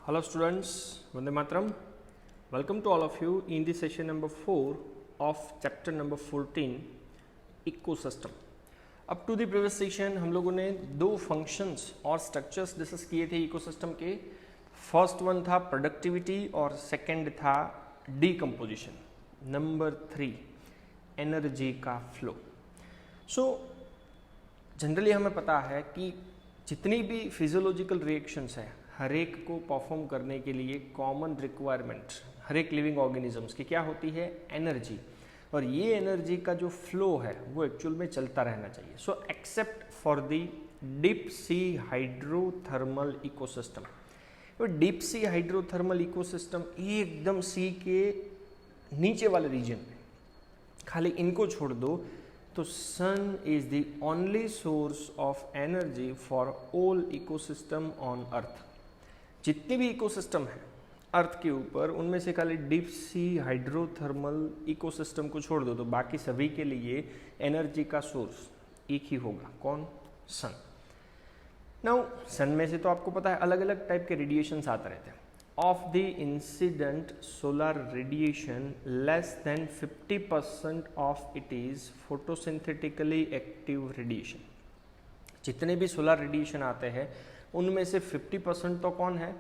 Hello students, Vande Mataram. Welcome to all of you in the session number 4 of chapter number 14 ecosystem. Up to the previous session हम लोगों ने दो functions और structures discuss किए थे ecosystem के. First one था productivity और सेकंड था डीकम्पोजिशन. नंबर 3 एनर्जी का फ्लो. सो जनरली हमें पता है कि जितनी भी फिजियोलॉजिकल रिएक्शंस है हर एक को परफॉर्म करने के लिए कॉमन रिक्वायरमेंट हर एक लिविंग ऑर्गेनिजम्स की क्या होती है, एनर्जी. और ये एनर्जी का जो फ्लो है वो एक्चुअल में चलता रहना चाहिए. So except for the deep sea hydrothermal ecosystem. Deep sea hydrothermal ecosystem एकदम सी के नीचे वाले रीजन में, खाली इनको छोड़ दो तो sun is the only source of energy for all ecosystem on earth. जितने भी इकोसिस्टम है अर्थ के ऊपर उनमें से खाली डीप सी हाइड्रोथर्मल इकोसिस्टम को छोड़ दो तो बाकी सभी के लिए एनर्जी का सोर्स एक ही होगा. कौन? सन. नाउ सन में से तो आपको पता है अलग अलग टाइप के रेडिएशंस आते रहते हैं. Of the incident solar radiation less than 50% of it is photosynthetically active radiation. जितने भी सोलर रेडिएशन आते हैं उनमें से 50% तो कौन है?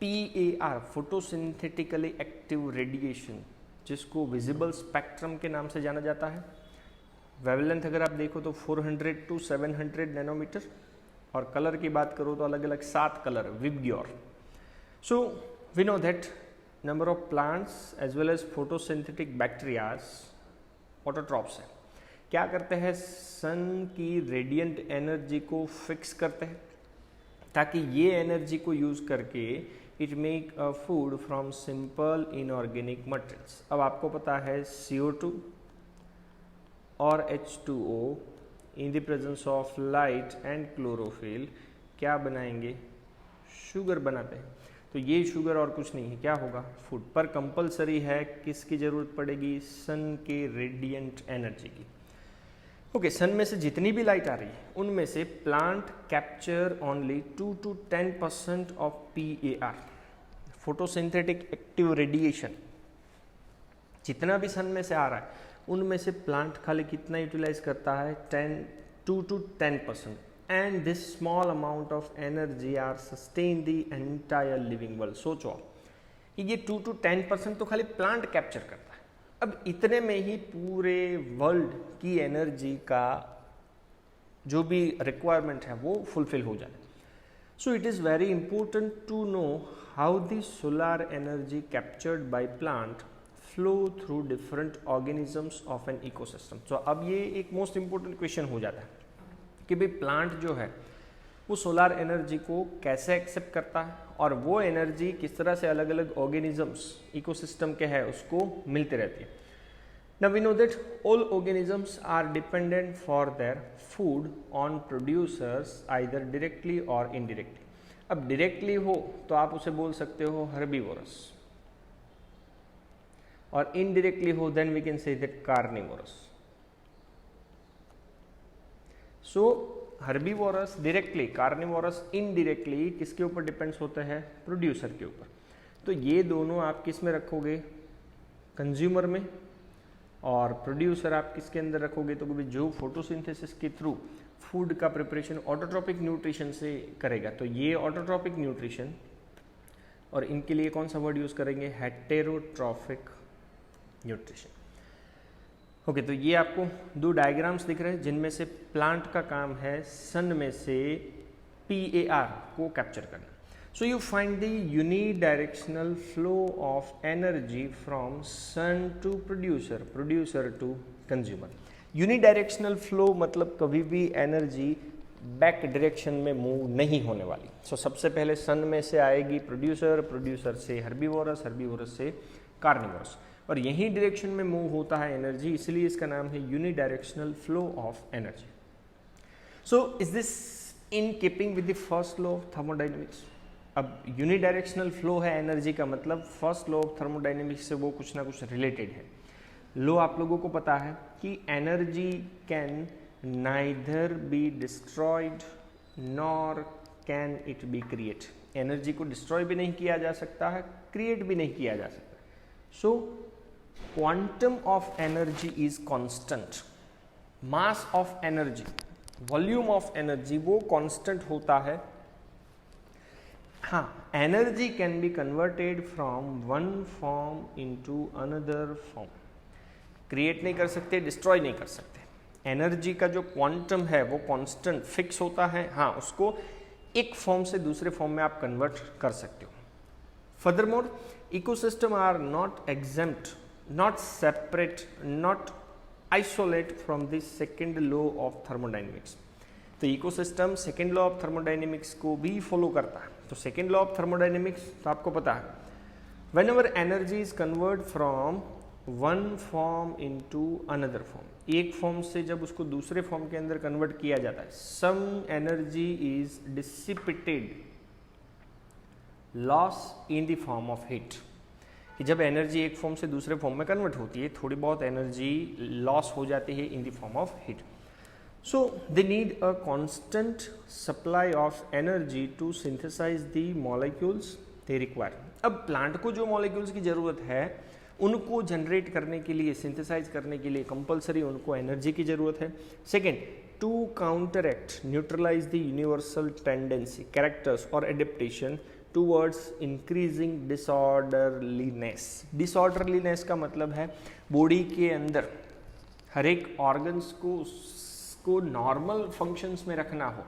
PAR, फोटोसिंथेटिकली एक्टिव रेडिएशन, जिसको विजिबल स्पेक्ट्रम के नाम से जाना जाता है. वेवलेंथ अगर आप देखो तो 400 to 700 नैनोमीटर, और कलर की बात करो तो अलग अलग 7 colour VIBGYOR. So we know that number of plants as well as photosynthetic bacterias autotrophs है. क्या करते हैं? सन की रेडिएंट एनर्जी को फिक्स करते हैं ताकि ये एनर्जी को यूज करके it make a food from simple inorganic materials. अब आपको पता है CO2 और H2O in the presence of light and chlorophyll क्या बनाएंगे? शुगर बनाते हैं. तो ये शुगर और कुछ नहीं है, क्या होगा? फूड. पर कंपलसरी है किसकी जरूरत पड़ेगी? सन के रेडिएंट एनर्जी की. ओके, सन में से जितनी भी लाइट आ रही है उनमें से plant capture only 2 to 10% of PAR, photosynthetic active radiation. जितना भी सन में से आ रहा है उनमें से प्लांट खाली कितना यूटिलाइज करता है? 2 to 10%. And this small amount of energy are sustain the entire living world. सोचो ये 2 to 10% तो खाली प्लांट कैप्चर करता है. अब इतने में ही पूरे वर्ल्ड की एनर्जी का जो भी रिक्वायरमेंट है वो फुलफिल हो जाए. So it is very important to know how the solar energy captured by plant flow through different organisms of an ecosystem. तो अब ये एक मोस्ट इंपॉर्टेंट क्वेश्चन हो जाता है कि भाई प्लांट जो है वो सोलर एनर्जी को कैसे एक्सेप्ट करता है और वो एनर्जी किस तरह से अलग अलग ऑर्गेनिजम्स इकोसिस्टम के है उसको मिलती रहती है. Now we know that all organisms are dependent for their food on producers either directly और इनडायरेक्टली. अब डायरेक्टली हो तो आप उसे बोल सकते हो हर्बीवोरस, और इनडायरेक्टली हो then we can say that carnivorous. So herbivorous directly, carnivorous indirectly किसके ऊपर डिपेंड्स होते हैं? प्रोड्यूसर के ऊपर. तो ये दोनों आप किस में रखोगे? कंज्यूमर में. और प्रोड्यूसर आप किसके अंदर रखोगे? तो जो फोटोसिंथेसिस के थ्रू फूड का प्रिपरेशन ऑटोट्रॉपिक न्यूट्रिशन से करेगा. तो ये ऑटोट्रॉपिक न्यूट्रिशन, और इनके लिए कौन सा वर्ड यूज करेंगे? Heterotrophic nutrition. ओके, तो ये आपको दो डायग्राम्स दिख रहे हैं जिनमें से प्लांट का काम है सन में से PAR को कैप्चर करना. So you find the unidirectional flow of energy from sun to producer, producer to consumer. Unidirectional flow मतलब कभी भी एनर्जी बैक डायरेक्शन में मूव नहीं होने वाली. सो सबसे पहले सन में से आएगी प्रोड्यूसर, प्रोड्यूसर से हर्बीवोरस, हर्बीवोरस से कार्निवोरस, और यही डायरेक्शन में मूव होता है एनर्जी, इसलिए इसका नाम है unidirectional flow of energy. So is this in keeping with the first law of thermodynamics? अब यूनिडायरेक्शनल फ्लो है एनर्जी का मतलब फर्स्ट लॉ ऑफ थर्मोडायनेमिक्स से वो कुछ ना कुछ रिलेटेड है. लॉ आप लोगों को पता है कि energy can neither be destroyed nor can it be create. Energy को डिस्ट्रॉय भी नहीं किया जा सकता है, क्रिएट भी नहीं किया जा सकता। सो quantum of energy is constant, mass of energy, volume of energy वो कांस्टेंट होता है। हाँ, energy can be converted from one form into another form, create नहीं कर सकते, डिस्ट्रॉय नहीं कर सकते। एनर्जी का जो क्वांटम है वो कांस्टेंट फिक्स होता है, हाँ उसको एक फॉर्म से दूसरे फॉर्म में आप कन्वर्ट कर सकते हो। Furthermore ecosystem are not exempt, not separate, not isolate from the second law of thermodynamics. तो ecosystem second law of thermodynamics को भी फॉलो करता है। तो सेकेंड लॉ ऑफ थर्मोडाइनमिक्स तो आपको पता है, when ever energy is convert from one form into another form, एक फॉर्म से जब उसको दूसरे फॉर्म के अंदर कन्वर्ट किया जाता है, some energy is dissipated, loss in the form of heat, कि जब एनर्जी एक फॉर्म से दूसरे फॉर्म में कन्वर्ट होती है, थोड़ी बहुत एनर्जी लॉस हो जाती है in the form of heat. So they need a constant supply of energy to synthesise the molecules they require. अब प्लांट को जो मॉलिक्यूल्स की जरूरत है उनको जनरेट करने के लिए, सिंथेसाइज करने के लिए कंपलसरी उनको एनर्जी की जरूरत है। Second, to counteract, neutralise the universal tendency, characters और adaptation towards increasing disorderliness. Disorderliness का मतलब है बॉडी के अंदर हर एक ऑर्गन्स को नॉर्मल फंक्शंस में रखना हो,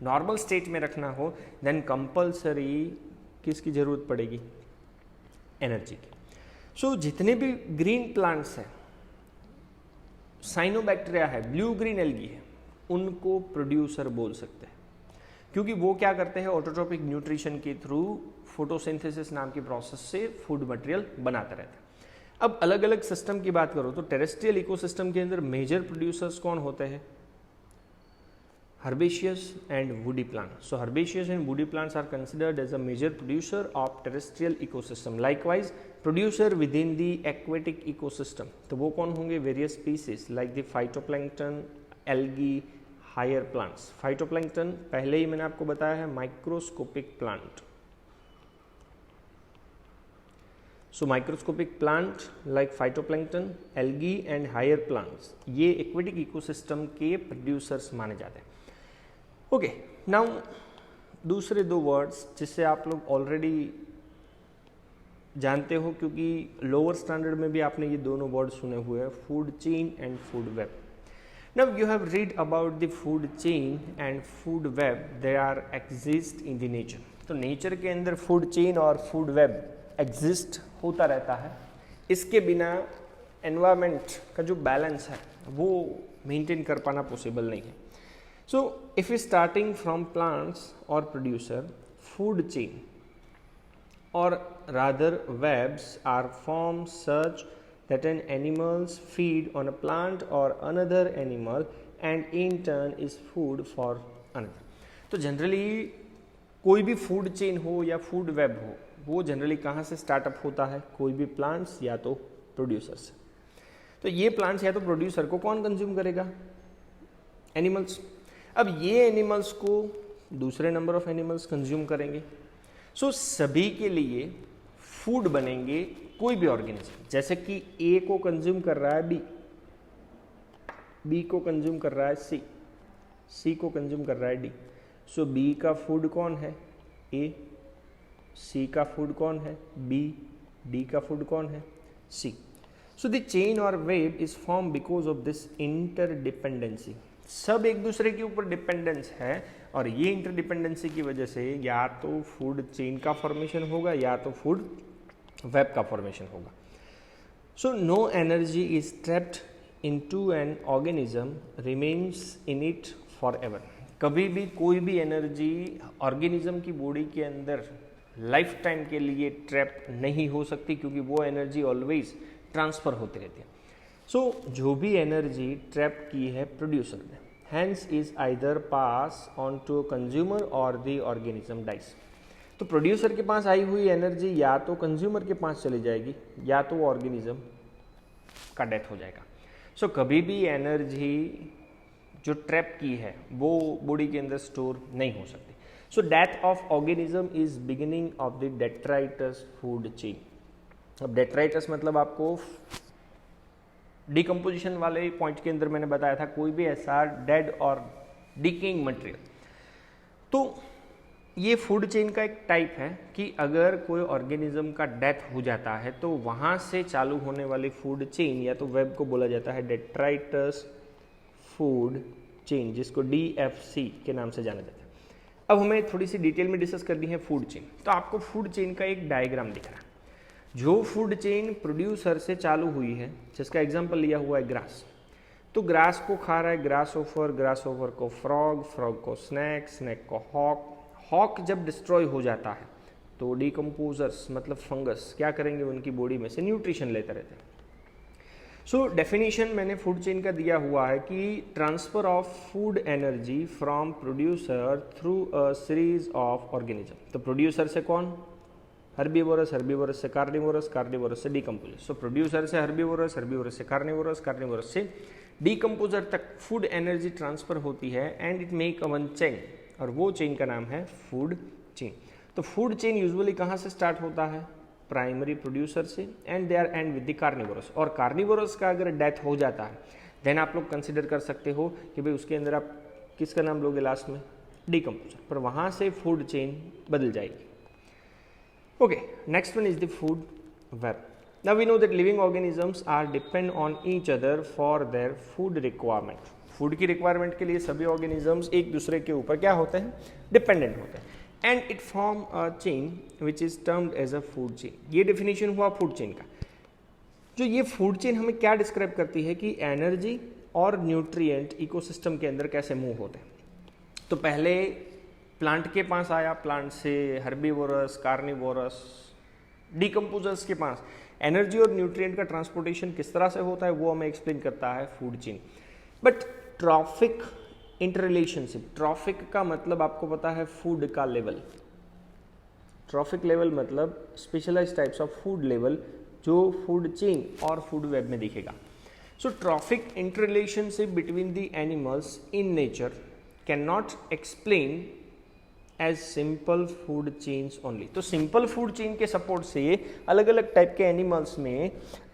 नॉर्मल स्टेट में रखना हो, देन कंपलसरी किसकी जरूरत पड़ेगी? एनर्जी की। सो जितने भी ग्रीन प्लांट्स हैं, साइनोबैक्टीरिया है, ब्लू ग्रीन एल्गी है, उनको प्रोड्यूसर बोल सकते हैं, क्योंकि वो क्या करते हैं, ऑटोट्रोपिक न्यूट्रिशन के थ्रू फोटोसिंथेसिस नाम की प्रोसेस से फूड मटेरियल बनाते रहते हैं। अब अलग अलग सिस्टम की बात करो तो टेरेस्ट्रियल इकोसिस्टम के अंदर मेजर प्रोड्यूसर्स कौन होते हैं? herbaceous and woody plants. So herbaceous and woody plants are considered as a major producer of terrestrial ecosystem. Likewise, producer within the aquatic ecosystem. तो वो कौन होंगे? Various species like the phytoplankton, algae, higher plants. Phytoplankton पहले ही मैंने आपको बताया है microscopic plant. So microscopic plant like phytoplankton, algae and higher plants, ये aquatic ecosystem के producers माने जाते हैं। ओके, नाउ दूसरे दो वर्ड्स जिससे आप लोग ऑलरेडी जानते हो, क्योंकि लोअर स्टैंडर्ड में भी आपने ये दोनों वर्ड सुने हुए हैं, food chain and food web. Now you have read about the food chain and food web, they are exist in the nature. तो नेचर के अंदर फूड चेन और फूड वेब एग्जिस्ट होता रहता है, इसके बिना एनवायरनमेंट का जो बैलेंस है वो मेंटेन कर पाना पॉसिबल नहीं है। So, if we starting from plants or producer, food chain or rather webs are formed such that an animals feed on a plant or another animal and in turn is food for another. तो generally कोई भी food chain हो या food web हो, वो generally कहाँ से startup होता है? कोई भी प्लांट्स या तो प्रोड्यूसर से। तो ये प्लांट्स या तो प्रोड्यूसर को कौन कंज्यूम करेगा? एनिमल्स। अब ये एनिमल्स को दूसरे नंबर ऑफ एनिमल्स कंज्यूम करेंगे। सो सभी के लिए फूड बनेंगे कोई भी ऑर्गेनिज्म, जैसे कि ए को कंज्यूम कर रहा है बी, बी को कंज्यूम कर रहा है सी, सी को कंज्यूम कर रहा है डी। सो बी का फूड कौन है? ए। सी का फूड कौन है? बी। डी का फूड कौन है? सी। सो द चेन और wave is form because of this interdependency. सब एक दूसरे के ऊपर डिपेंडेंस है और ये इंटरडिपेंडेंसी की वजह से या तो फूड चेन का फॉर्मेशन होगा या तो फूड वेब का फॉर्मेशन होगा। So no energy is trapped into an organism remains in it for ever. कभी भी कोई भी एनर्जी ऑर्गेनिज्म की बॉडी के अंदर लाइफ टाइम के लिए ट्रैप नहीं हो सकती, क्योंकि वो एनर्जी ऑलवेज ट्रांसफर होती रहती है। सो जो भी एनर्जी ट्रैप की है प्रोड्यूसर ने, hence is either pass on to consumer और द ऑर्गेनिज्म डाइज। तो प्रोड्यूसर के पास आई हुई एनर्जी या तो कंज्यूमर के पास चली जाएगी या तो ऑर्गेनिज्म का डेथ हो जाएगा। सो कभी भी एनर्जी जो ट्रैप की है वो बॉडी के अंदर स्टोर नहीं हो सकती। So death of organism is beginning of the detritus food chain. अब डेट्राइटस मतलब आपको डिकम्पोजिशन वाले पॉइंट के अंदर मैंने बताया था कोई भी ऐसा डेड और डिकेइंग मटेरियल। तो ये फूड चेन का एक टाइप है कि अगर कोई ऑर्गेनिज्म का डेथ हो जाता है तो वहाँ से चालू होने वाली फूड चेन या तो वेब को बोला जाता है डेट्राइटस फूड चेन, जिसको DFC के नाम से जाना जाता है। अब हमें थोड़ी सी डिटेल में डिस्कस करनी है फूड चेन। तो आपको फूड चेन का एक डायग्राम दिख रहा है। जो फूड चेन प्रोड्यूसर से चालू हुई है, जिसका एग्जांपल लिया हुआ है ग्रास, तो ग्रास को खा रहा है ग्रास ओवर को फ्रॉग, फ्रॉग को स्नैक, स्नैक को हॉक। हॉक जब डिस्ट्रॉय हो जाता है तो डिकम्पोजर्स मतलब फंगस क्या करेंगे, उनकी बॉडी में से न्यूट्रिशन लेते रहते हैं। सो डेफिनेशन मैंने फूड चेन का दिया हुआ है कि transfer of food energy from producer through a series of organism. तो प्रोड्यूसर से कौन, हर्बीवोरस, हर्बीवोरस से कार्निवोरस, कार्निवोरस से डिकम्पोजर। सो प्रोड्यूसर से हर्बीवोरस, हर्बीवोरस से कार्निवोरस, कार्निवोरस से डिकम्पोजर तक फूड एनर्जी ट्रांसफर होती है and it make a one chain, और वो चेन का नाम है फूड चेन। तो फूड चेन यूजुअली कहाँ से स्टार्ट होता है, प्राइमरी प्रोड्यूसर से, and they are end with the carnivorous. और कार्निवोरस का अगर डेथ हो जाता है देन आप लोग कंसिडर कर सकते हो कि भाई उसके अंदर आप किसका नाम लोगे लास्ट में, डिकम्पोजर, पर वहाँ से फूड चेन बदल जाएगी। Okay, next one is the food web. Now we know that living organisms are depend on each other for their food requirement. Food की रिक्वायरमेंट के लिए सभी ऑर्गेनिजम्स एक दूसरे के ऊपर क्या होते हैं, डिपेंडेंट होते हैं, and it form a chain which is termed as a food chain. ये डेफिनेशन हुआ फूड चेन का। जो ये फूड चेन हमें क्या डिस्क्राइब करती है कि एनर्जी और न्यूट्रिएंट इकोसिस्टम के अंदर कैसे मूव होते हैं। तो पहले प्लांट के पास आया, प्लांट से हर्बीवोरस, कार्निवोरस, डिकम्पोजर्स के पास एनर्जी और न्यूट्रिएंट का ट्रांसपोर्टेशन किस तरह से होता है वो हमें एक्सप्लेन करता है food chain. But trophic interrelationship, trophic का मतलब आपको पता है फूड का लेवल, ट्रॉफिक लेवल मतलब specialize types of food level जो फूड चेन और फूड वेब में दिखेगा। So trophic interrelationship between the animals in nature can not explain as simple food chains only. तो सिंपल फूड चेन के support से अलग अलग टाइप के एनिमल्स में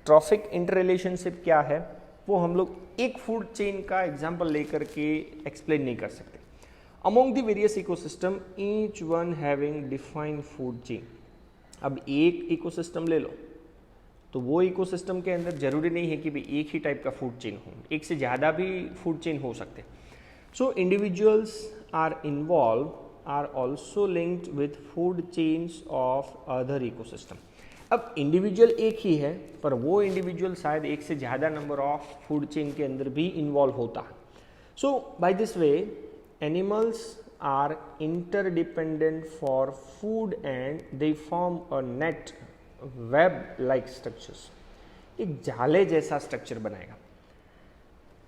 ट्रॉफिक इंटररिलेशनशिप क्या है वो हम लोग एक फूड चेन का एग्जांपल लेकर के एक्सप्लेन नहीं कर सकते। Among the various ecosystem each one having defined food chain. अब एक इकोसिस्टम ले लो तो वो इकोसिस्टम के अंदर जरूरी नहीं है कि भाई एक ही टाइप का फूड चेन हो, एक से ज़्यादा भी फूड चेन हो सकते। So individuals are involve are also linked with food chains of other ecosystem। अब इंडिविजुअल एक ही है पर वो इंडिविजुअल शायद एक से ज़्यादा नंबर ऑफ फूड चेन के अंदर भी इन्वॉल्व होता है। So by this way animals are interdependent for food and they form a net web like structures. एक जाले जैसा स्ट्रक्चर बनाएगा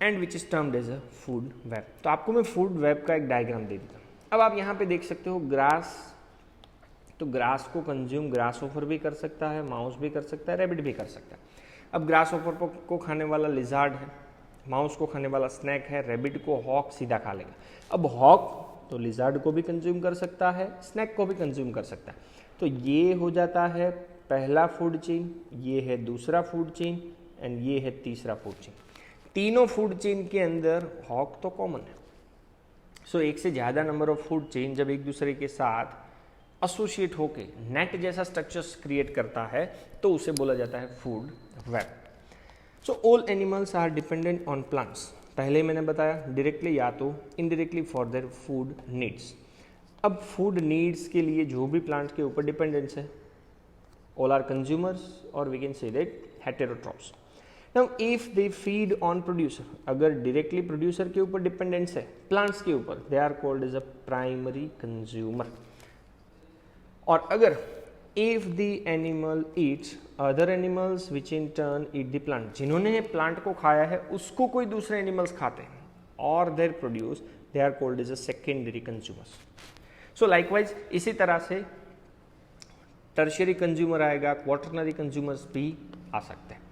and which is termed as a food web. तो आपको मैं फूड वेब का एक डायग्राम दे देता हूँ। अब आप यहाँ पे देख सकते हो ग्रास, तो ग्रास को कंज्यूम ग्रास ओफर भी कर सकता है, माउस भी कर सकता है, रैबिट भी कर सकता है। अब ग्रास ओफर को खाने वाला लिजार्ड है, माउस को खाने वाला स्नैक है, रैबिट को हॉक सीधा खा लेगा। अब हॉक तो लिजार्ड को भी कंज्यूम कर सकता है, स्नैक को भी कंज्यूम कर सकता है। तो ये हो जाता है पहला फूड चेन, ये है दूसरा फूड चेन एंड ये है तीसरा फूड चेन। तीनों फूड चेन के अंदर हॉक तो कॉमन है। सो एक से ज़्यादा नंबर ऑफ फूड चेन जब एक दूसरे के साथ एसोसिएट होके नेट जैसा स्ट्रक्चर्स क्रिएट करता है तो उसे बोला जाता है food web. So all animals are dependent on plants. पहले मैंने बताया डायरेक्टली या तो indirectly for their food needs. अब फूड नीड्स के लिए जो भी प्लांट के ऊपर डिपेंडेंस है ऑल आर कंज्यूमर्स और we can say that heterotrophs. Now if they feed on producer, अगर डायरेक्टली प्रोड्यूसर के ऊपर डिपेंडेंस है प्लांट्स के ऊपर, they are called as a primary consumer. और अगर if the animal Yeats other animals which in turn eat the plant, जिन्होंने plant को खाया है उसको कोई दूसरे एनिमल्स खाते हैं और their produce, they are called as a secondary consumers. So likewise इसी तरह से टर्शियरी कंज्यूमर आएगा, क्वाटरनरी कंज्यूमर्स भी आ सकते हैं।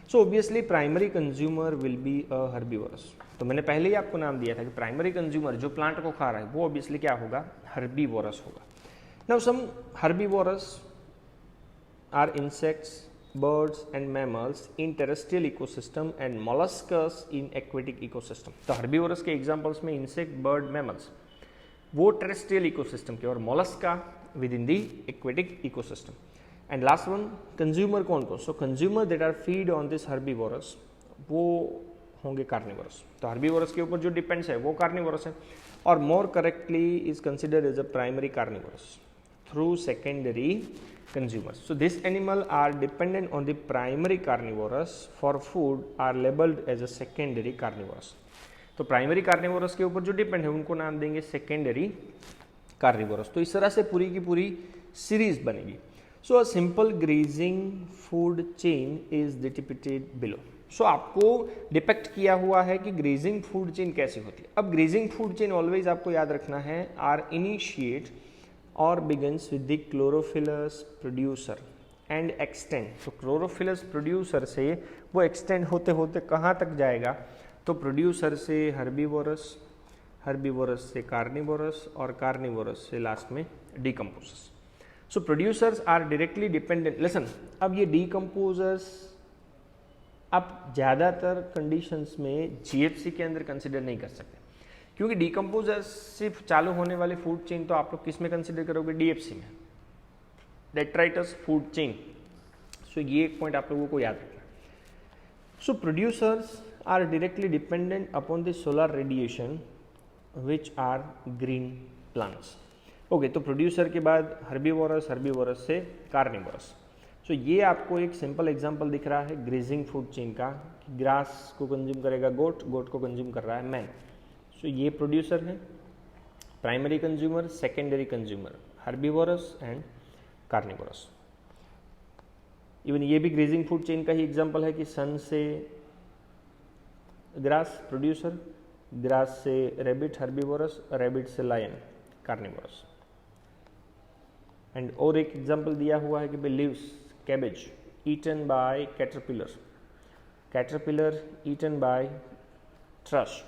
So obviously primary consumer will be a herbivorous, तो मैंने पहले ही आपको नाम दिया था कि प्राइमरी कंज्यूमर जो प्लांट को खा रहा है वो ऑब्वियसली क्या होगा, हर्बीवोरस होगा। Now some herbivorous are insects, birds and mammals in terrestrial ecosystem and molluscs in aquatic ecosystem। तो हर्बीवोरस के एग्जांपल्स में इंसेक्ट, बर्ड, मैमल्स वो टेरेस्ट्रियल इकोसिस्टम के और mollusca within the aquatic ecosystem. And last one consumer कौन कौन? So consumer that are feed on this herbivorous वो होंगे कार्निवोरस। तो हर्बीवोरस के ऊपर जो डिपेंड्स है वो कार्निवोरस है, और more correctly is considered as a primary carnivorous through secondary consumers. So this animal are dependent on the primary carnivorous for food are labeled as a secondary carnivorous। तो primary carnivorous के ऊपर जो depend है उनको नाम देंगे secondary carnivorous. तो इस तरह से पूरी की पूरी सीरीज बनेगी। So a simple grazing food chain is depicted below. So आपको डिपेक्ट किया हुआ है कि ग्रेजिंग फूड चेन कैसी होती है। अब ग्रेजिंग फूड चेन ऑलवेज आपको याद रखना है are initiate or begins with the chlorophyllous producer and extend। तो chlorophyllous producer से वो extend होते होते कहाँ तक जाएगा? तो producer से herbivores, herbivores से carnivores और carnivores से last में decomposers। So producers are directly dependent। Listen, अब ये decomposers आप ज़्यादातर conditions में GFC के अंदर consider नहीं कर सकते, क्योंकि डिकम्पोजर सिर्फ चालू होने वाले फूड चेन तो आप लोग किस में कंसिडर करोगे? डीएफसी में, डेट्राइटस फूड चेन। सो ये एक पॉइंट आप लोगों को याद रखना। So producers are directly dependent upon the solar radiation which are green plants. Okay, तो प्रोड्यूसर के बाद हर्बीवोरस, हर्बीवोरस से कार्निवोरस। सो ये आपको एक सिंपल एग्जांपल दिख रहा है ग्रेजिंग फूड चेन का। ग्रास को कंज्यूम करेगा गोट, गोट को कंज्यूम कर रहा है मैन। सो ये प्रोड्यूसर है, primary consumer, secondary consumer, herbivorous and carnivorous. Even ये भी ग्रेजिंग फूड चेन का ही एग्जांपल है कि सन से ग्रास प्रोड्यूसर, ग्रास से रैबिट हर्बीवोरस, रैबिट से लायन कार्निवोरस। एंड और एक एग्जांपल दिया हुआ है कि भाई leaves cabbage eaten by caterpillar, caterpillar eaten by thrush.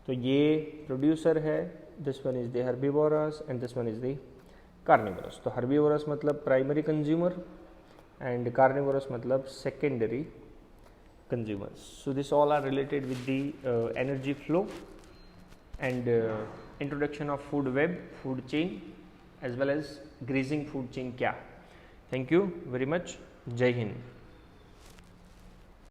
तो ये प्रोड्यूसर है, this one is the herbivorous and this one is the carnivorous. तो हर्बीवोरस मतलब प्राइमरी कंज्यूमर एंड कार्निवोरस मतलब secondary consumer. So this all are related with the energy flow and introduction of food web, food chain as well as grazing food chain क्या। Thank you very much. जय हिंद।